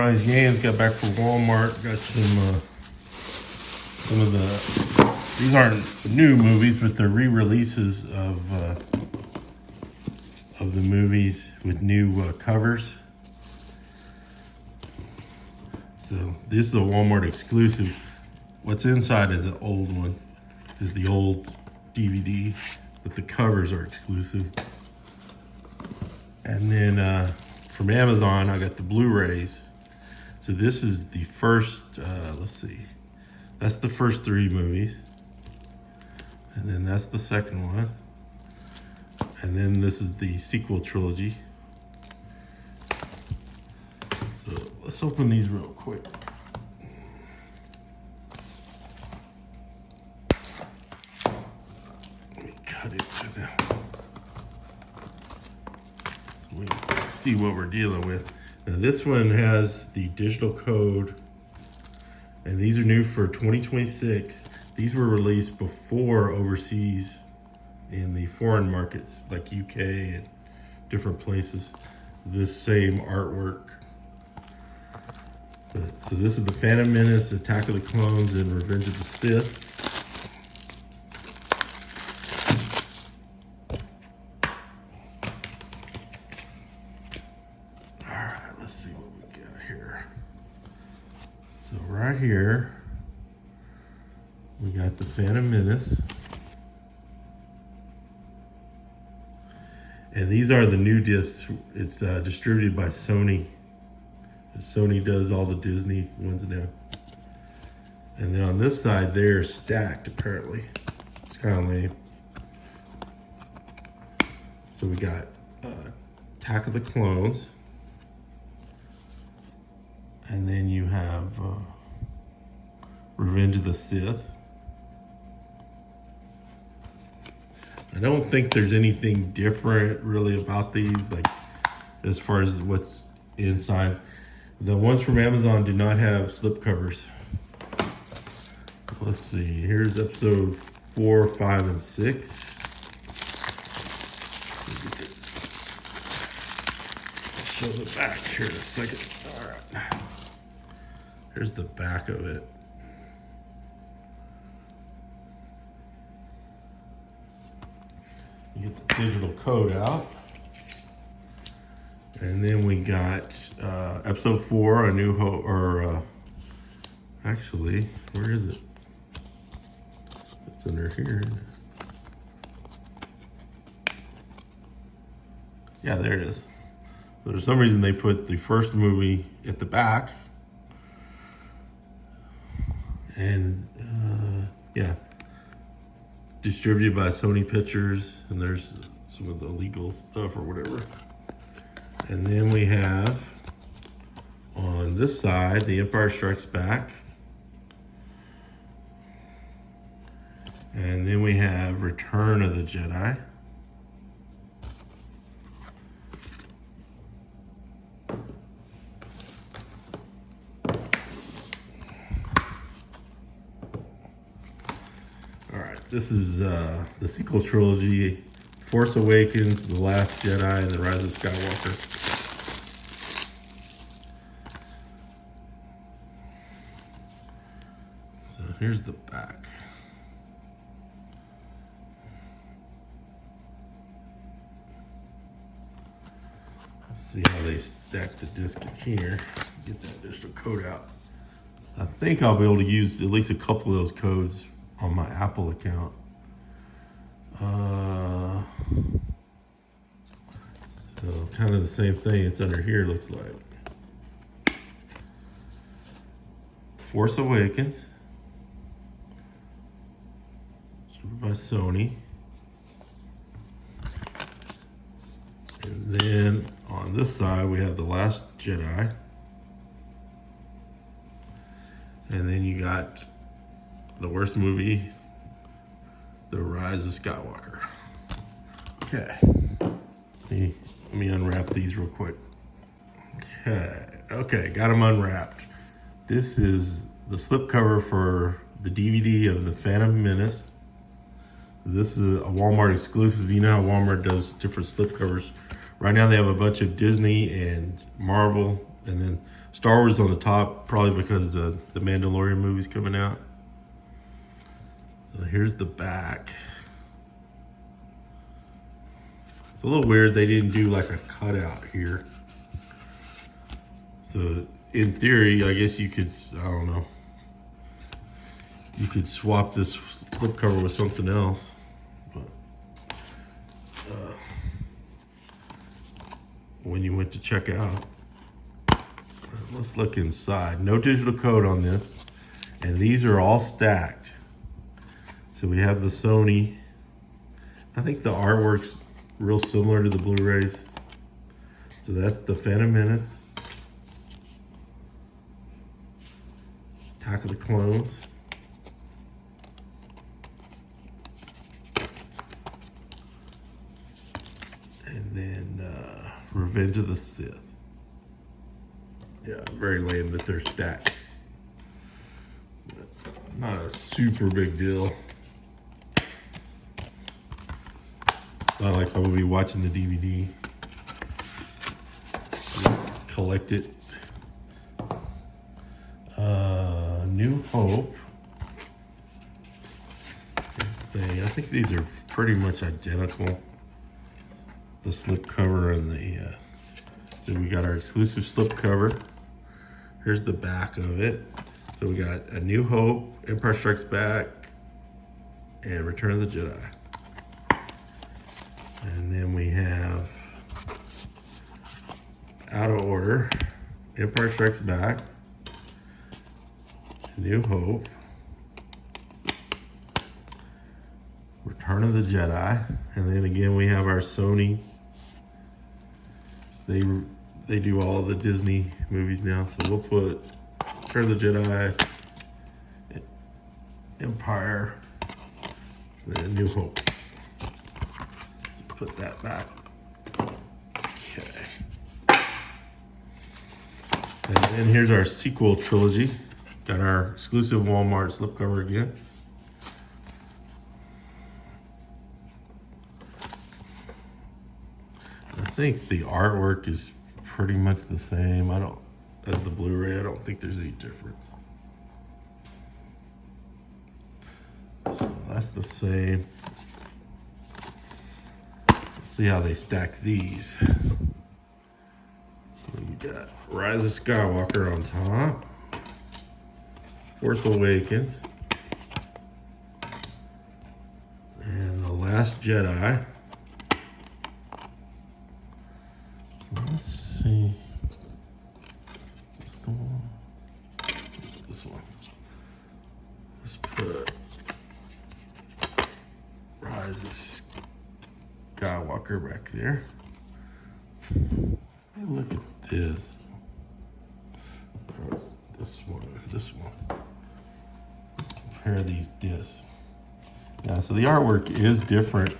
Ronnys games. Got back from Walmart. Got some of the. These aren't new movies, but they're re-releases of the movies with new covers. So this is a Walmart exclusive. What's inside is an old one. Is the old DVD, but the covers are exclusive. And then from Amazon, I got the Blu-rays. So this is the first, let's see. That's the first 3 movies. And then that's the second one. And then this is the sequel trilogy. So let's open these real quick. Let me cut it to them. So we can see what we're dealing with. Now this one has the digital code, and these are new for 2026. These were released before overseas in the foreign markets like UK and different places. This same artwork. So this is the Phantom Menace, Attack of the Clones, and Revenge of the Sith. All right, let's see what we got here. So right here, we got the Phantom Menace. And these are the new discs. It's distributed by Sony. Sony does all the Disney ones now. And then on this side, they're stacked, apparently. It's kind of lame. So we got Attack of the Clones. And then you have Revenge of the Sith. I don't think there's anything different really about these, like as far as what's inside. The ones from Amazon do not have slipcovers. Let's see, here's episode 4, 5, and 6. I'll show the back here in a second. All right. Here's the back of it. You get the digital code out. And then we got episode 4, A New Hope, or actually, where is it? It's under here. Yeah, there it is. So for some reason they put the first movie at the back. And yeah, distributed by Sony Pictures, and there's some of the legal stuff or whatever. And then we have on this side, The Empire Strikes Back. And then we have Return of the Jedi. All right, this is the sequel trilogy, Force Awakens, The Last Jedi, and The Rise of Skywalker. So here's the back. Let's see how they stack the disc in here. Get that digital code out. So I think I'll be able to use at least a couple of those codes on my Apple account. So kind of the same thing. It's under here, looks like. Force Awakens. Distributed by Sony. And then on this side, we have The Last Jedi. And then you got the worst movie, The Rise of Skywalker. Okay. Let me unwrap these real quick. Okay, got them unwrapped. This is the slipcover for the DVD of The Phantom Menace. This is a Walmart exclusive. You know how Walmart does different slipcovers. Right now they have a bunch of Disney and Marvel, and then Star Wars on the top, probably because the Mandalorian movie's coming out. So here's the back. It's a little weird they didn't do like a cutout here. So in theory, I guess you could, I don't know, you could swap this slipcover with something else. But when you went to check out, let's look inside. No digital code on this, and these are all stacked. So we have the Sony. I think the artwork's real similar to the Blu-rays. So that's the Phantom Menace, Attack of the Clones, and then Revenge of the Sith. Yeah, very lame that they're stacked. Not a super big deal. Not like I will be watching the DVD. Collect it. New Hope. I think these are pretty much identical. The slip cover and the so we got our exclusive slip cover. Here's the back of it. So we got A New Hope, Empire Strikes Back, and Return of the Jedi. And then we have Out of Order, Empire Strikes Back, New Hope, Return of the Jedi, and then again we have our Sony. So they do all the Disney movies now, so we'll put Return of the Jedi, Empire, and New Hope. Put that back. Okay. And then here's our sequel trilogy. Got our exclusive Wal-Mart slipcover again. I think the artwork is pretty much the same. As the Blu-ray, I don't think there's any difference. So that's the same. See how they stack these. We got Rise of Skywalker on top, Force Awakens, and The Last Jedi. So let's see. What's the one? This one. Let's put Rise of Skywalker back there. Hey, look at this. Where's this one? This one. Let's compare these discs. Yeah, so the artwork is different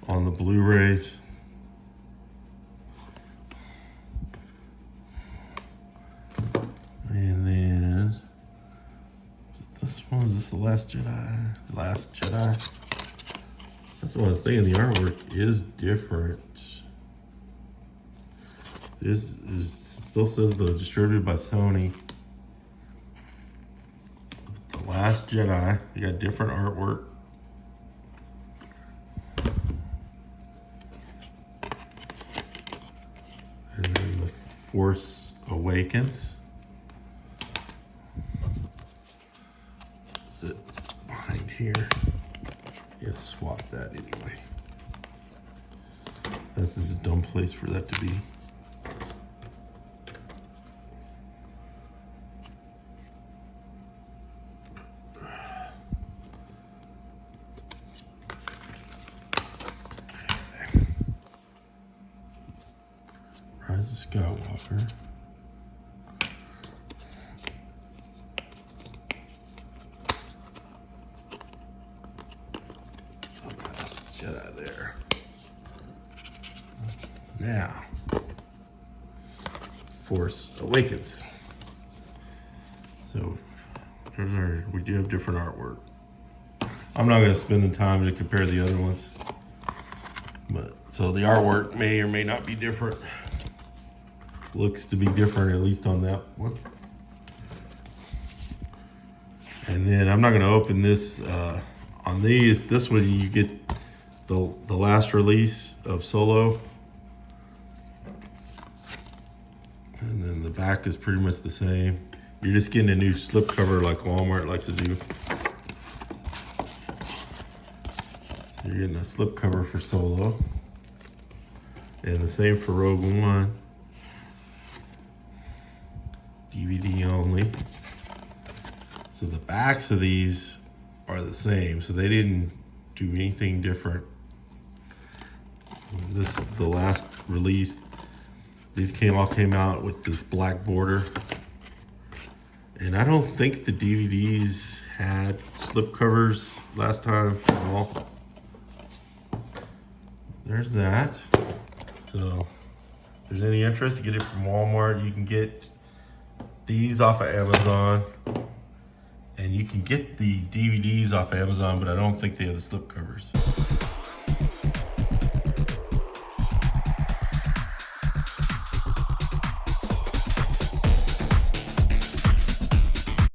on the Blu-rays. And then this one, is this The Last Jedi? Last Jedi. That's what I was thinking. The artwork is different. It still says the distributed by Sony. The Last Jedi, you got different artwork. And then The Force Awakens. Is it behind here? Yeah, swap that anyway. This is a dumb place for that to be. Okay. Rise of Skywalker. Jedi there. Now, Force Awakens. So, we do have different artwork. I'm not going to spend the time to compare the other ones. But, so the artwork may or may not be different. looks to be different, at least on that one. And then I'm not going to open this on these. This one you get the last release of Solo, and then the back is pretty much the same. You're just getting a new slipcover like Walmart likes to do. So you're getting a slipcover for Solo, and the same for Rogue One. DVD only. So the backs of these are the same, so they didn't do anything different. This is the last release. These all came out with this black border. And I don't think the DVDs had slipcovers last time at all. There's that. So if there's any interest, get it from Walmart. You can get these off of Amazon. And you can get the DVDs off Amazon, but I don't think they have the slipcovers.